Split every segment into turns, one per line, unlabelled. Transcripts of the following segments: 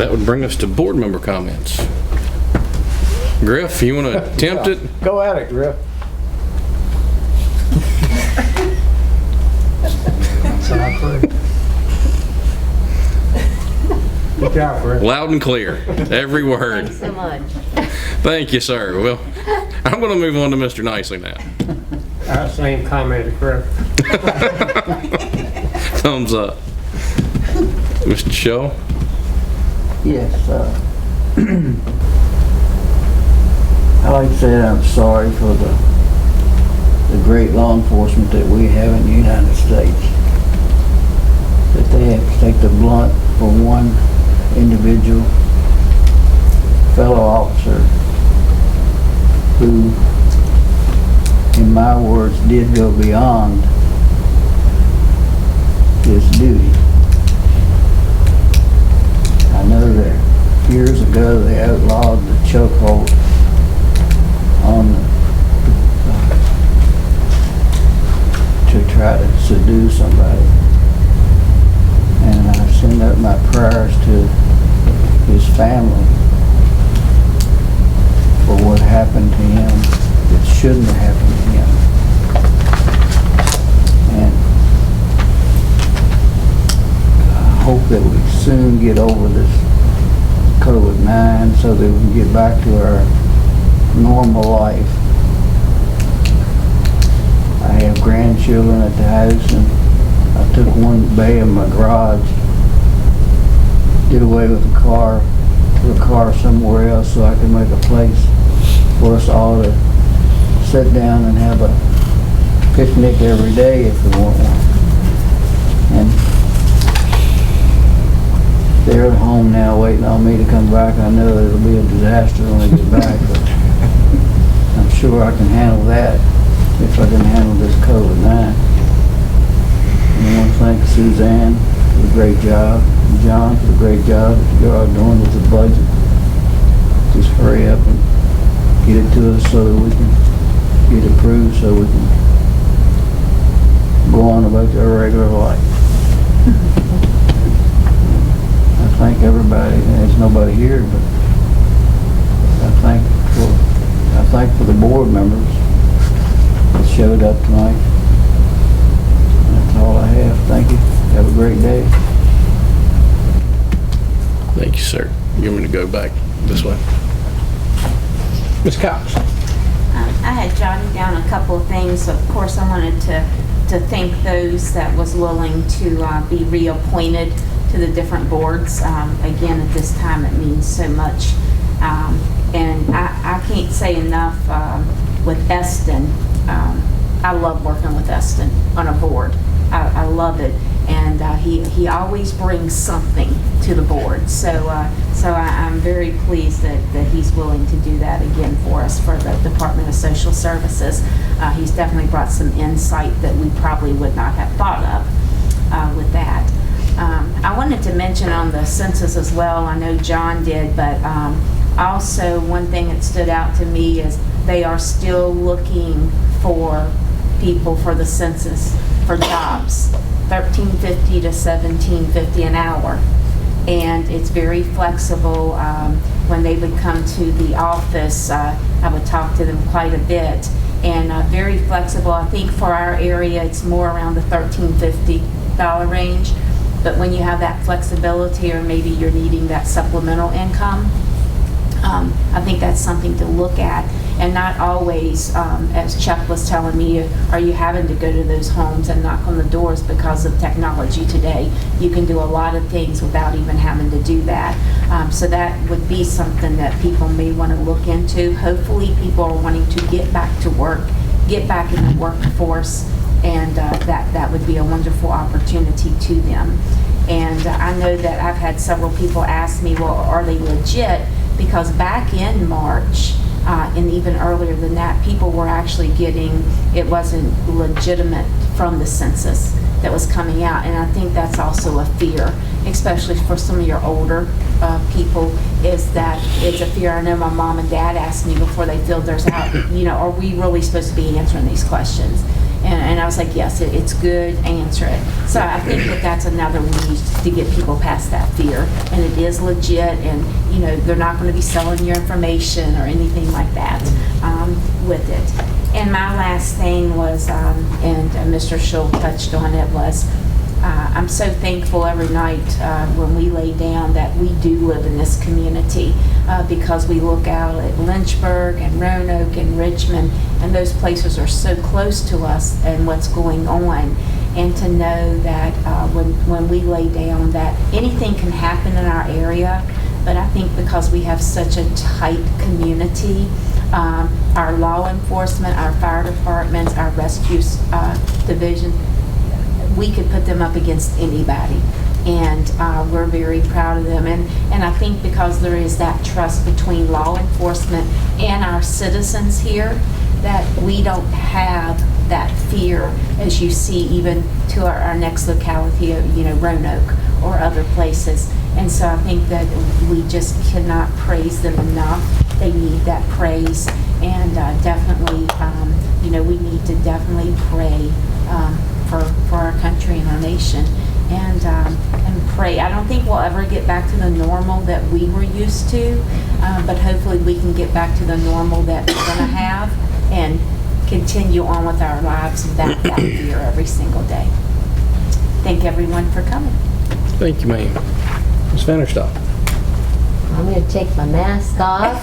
That would bring us to board member comments. Griff, you want to attempt it?
Go at it, Griff. Good job, Griff.
Loud and clear, every word.
Thanks so much.
Thank you, sir. Well, I'm going to move on to Mr. Nicely now.
Same comment as Griff.
Thumbs up. Mr. Shaw?
Yes, I'd like to say that I'm sorry for the great law enforcement that we have in the United States. That they have to take the blunt for one individual fellow officer who, in my words, did go beyond his duty. I know that years ago they outlawed the chokehold on to try to seduce somebody. And I send up my prayers to his family for what happened to him that shouldn't have happened to him. And I hope that we soon get over this COVID-19 so that we can get back to our normal life. I have grandchildren at the house, and I took one bay in my garage, did away with the car, took a car somewhere else so I could make a place for us all to sit down and have a picnic every day if we want one. And they're at home now waiting on me to come back. I know it'll be a disaster when I get back, but I'm sure I can handle that if I can handle this COVID-19. And I want to thank Suzanne for the great job, and John for the great job that you are doing with the budget. Just hurry up and get it to us so that we can get approved so we can go on about our regular life. I thank everybody. There's nobody here, but I thank for the board members that showed up tonight. That's all I have. Thank you. Have a great day.
Thank you, sir. You want me to go back this way?
Ms. Cox.
I had jotted down a couple of things. Of course, I wanted to thank those that was willing to be reappointed to the different boards. Again, at this time, it means so much. And I can't say enough with Eston. I love working with Eston on a board. I love it. And he always brings something to the board. So I'm very pleased that he's willing to do that again for us for the Department of Social Services. He's definitely brought some insight that we probably would not have thought of with that. I wanted to mention on the census as well, I know John did, but also one thing that stood out to me is they are still looking for people for the census for jobs, $13.50 to $17.50 an hour. And it's very flexible. When they would come to the office, I would talk to them quite a bit, and very flexible. I think for our area, it's more around the $13.50 range. But when you have that flexibility, or maybe you're needing that supplemental income, I think that's something to look at. And not always, as Chuck was telling me, are you having to go to those homes and knock on the doors because of technology today. You can do a lot of things without even having to do that. So that would be something that people may want to look into. Hopefully people are wanting to get back to work, get back in the workforce, and that would be a wonderful opportunity to them. And I know that I've had several people ask me, well, are they legit? Because back in March, and even earlier than that, people were actually getting, it wasn't legitimate from the census that was coming out. And I think that's also a fear, especially for some of your older people, is that it's a fear. I know my mom and dad asked me before they filled theirs out, are we really supposed to be answering these questions? And I was like, yes, it's good, answer it. So I think that that's another way to get people past that fear. And it is legit, and they're not going to be selling your information or anything like that with it. And my last thing was, and Mr. Schull touched on it, was I'm so thankful every night when we lay down that we do live in this community because we look out at Lynchburg and Roanoke and Richmond, and those places are so close to us and what's going on. And to know that when we lay down that anything can happen in our area, but I think because we have such a tight community, our law enforcement, our fire departments, our rescue division, we could put them up against anybody, and we're very proud of them. And I think because there is that trust between law enforcement and our citizens here, that we don't have that fear as you see even to our next locality, Roanoke or other places. And so I think that we just cannot praise them enough. They need that praise, and definitely, we need to definitely pray for our country and our nation, and pray. I don't think we'll ever get back to the normal that we were used to, but hopefully we can get back to the normal that we're going to have and continue on with our lives without that fear every single day. Thank everyone for coming.
Thank you, ma'am. Ms. Fennerstock.
I'm going to take my mask off.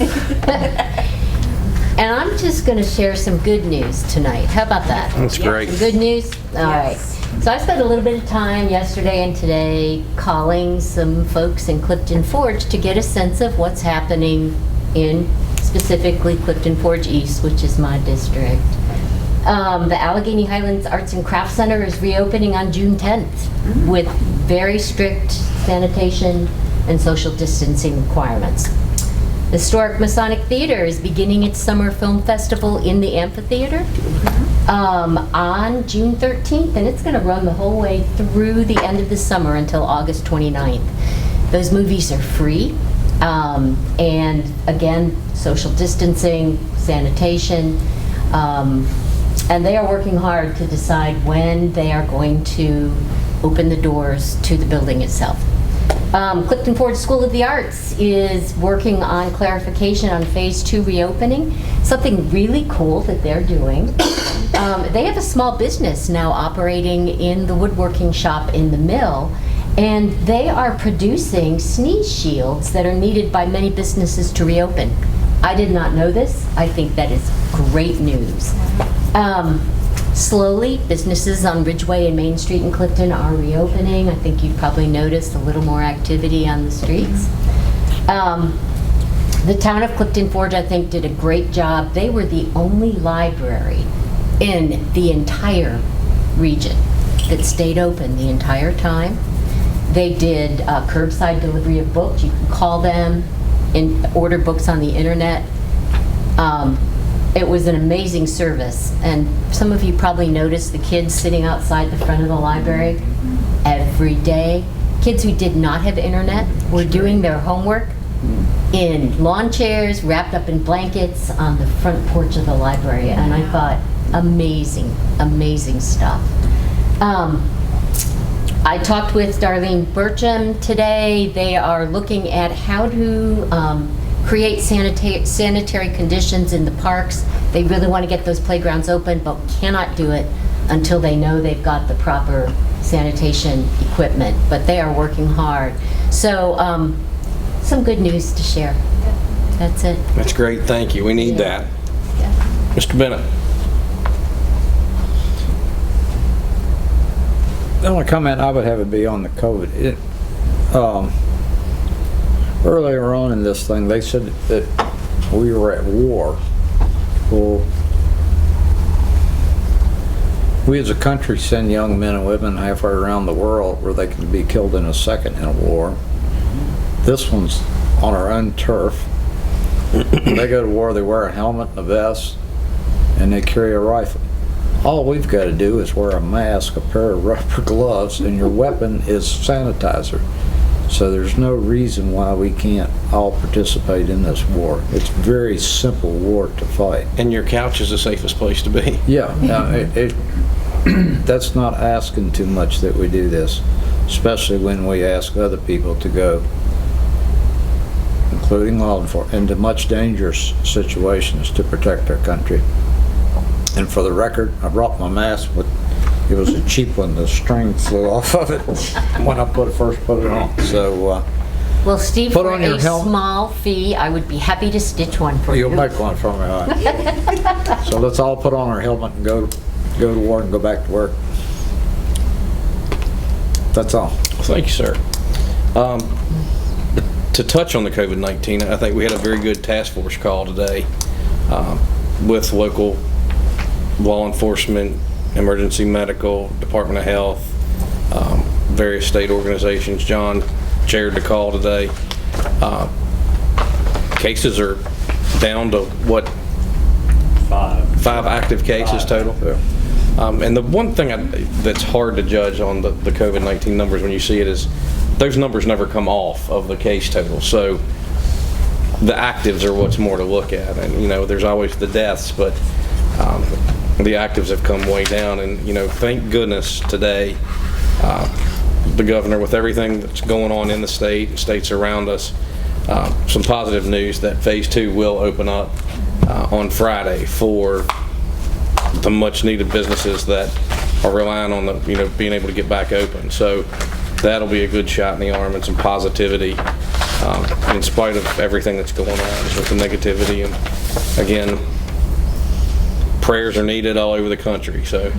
And I'm just going to share some good news tonight. How about that?
That's great.
Some good news? All right. So I spent a little bit of time yesterday and today calling some folks in Clifton Forge to get a sense of what's happening in specifically Clifton Forge East, which is my district. The Alleghany Highlands Arts and Crafts Center is reopening on June 10th with very strict sanitation and social distancing requirements. The Historic Masonic Theater is beginning its summer film festival in the amphitheater on June 13th, and it's going to run the whole way through the end of the summer until August 29th. Those movies are free, and again, social distancing, sanitation, and they are working hard to decide when they are going to open the doors to the building itself. Clifton Forge School of the Arts is working on clarification on Phase 2 reopening. Something really cool that they're doing. They have a small business now operating in the woodworking shop in the mill, and they are producing sneeze shields that are needed by many businesses to reopen. I did not know this. I think that is great news. Slowly, businesses on Ridgeway and Main Street in Clifton are reopening. I think you've probably noticed a little more activity on the streets. The town of Clifton Forge, I think, did a great job. They were the only library in the entire region that stayed open the entire time. They did curbside delivery of books. You can call them and order books on the internet. It was an amazing service, and some of you probably noticed the kids sitting outside the front of the library every day. Kids who did not have internet were doing their homework in lawn chairs, wrapped up in blankets on the front porch of the library, and I thought, amazing, amazing stuff. I talked with Darlene Burcham today. They are looking at how to create sanitary conditions in the parks. They really want to get those playgrounds open, but cannot do it until they know they've got the proper sanitation equipment. But they are working hard. So some good news to share. That's it.
That's great. Thank you. We need that.
Yeah.
Mr. Bennett.
The only comment I would have would be on the COVID. Earlier on in this thing, they said that we were at war. Well, we as a country send young men and women halfway around the world where they can be killed in a second in a war. This one's on our own turf. When they go to war, they wear a helmet and a vest, and they carry a rifle. All we've got to do is wear a mask, a pair of rubber gloves, and your weapon is sanitizer. So there's no reason why we can't all participate in this war. It's a very simple war to fight.
And your couch is the safest place to be.
Yeah, that's not asking too much that we do this, especially when we ask other people to go, including law enforcement, into much dangerous situations to protect our country. And for the record, I brought my mask, but it was a cheap one. The string flew off of it when I first put it on. So
Well, Steve,
Put
for
on your
a
helmet.
small fee, I would be happy to stitch one for you.
you'll make one for me, all right? So let's all put on our helmet and go to work and go back to work. That's all.
Thank you, sir. To touch on the COVID-19, I think we had a very good task force call today with local law enforcement, emergency medical, Department of Health, various state organizations. John chaired the call today. Cases are down to what? 5 active cases total. And the one thing that's hard to judge on the COVID-19 numbers when you see it is those numbers never come off of the case total. So the actives are what's more to look at. And, you know, there's always the deaths, but the actives have come way down. And, you know, thank goodness today, the governor, with everything that's going on in the states around us, some positive news that phase 2 will open up on Friday for the much needed businesses that are relying on being able to get back open. So that'll be a good shot in the arm and some positivity in spite of everything that's going on with the negativity. And again, prayers are needed all over the country. So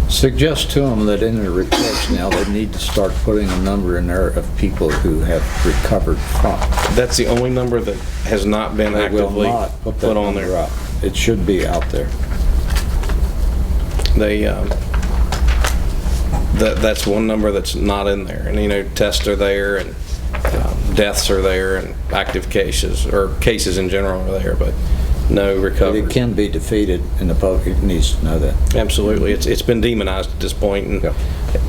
Suggest to them that in their reports now, they need to start putting a number in there of people who have recovered from.
that's the only number that has not been
They will
actively
not put that
put on
number
there.
up. It should be out there.
They that's one number that's not in there. And, you know, tests are there, and deaths are there, and active cases, or cases in general, are there, but no
But
recovery.
it can be defeated, and the public needs to know that.
Absolutely. It's been demonized at this point, and
Yeah.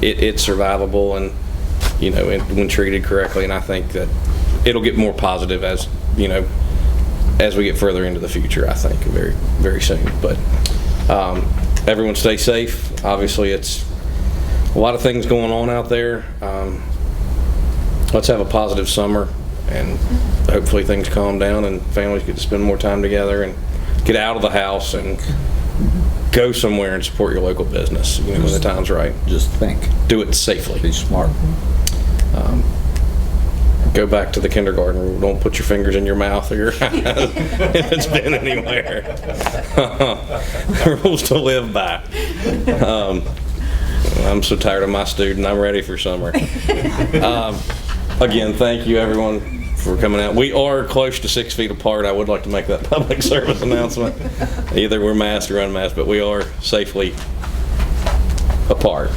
it's survivable, and, you know, when treated correctly. And I think that it'll get more positive as, you know, as we get further into the future, I think, very, very soon. But everyone stay safe. Obviously, it's a lot of things going on out there. Let's have a positive summer, and hopefully things calm down and families get to spend more time together and get out of the house and go somewhere and support your local business, you know, when the time's right.
Just think,
Do it safely.
be smart.
Go back to the kindergarten rule. Don't put your fingers in your mouth or your eyes if it's been anywhere. The rules to live by. I'm so tired of my student. I'm ready for summer. Again, thank you everyone for coming out. We are close to 6 feet apart. I would like to make that public service announcement. Either we're masked or unmasked, but we are safely apart.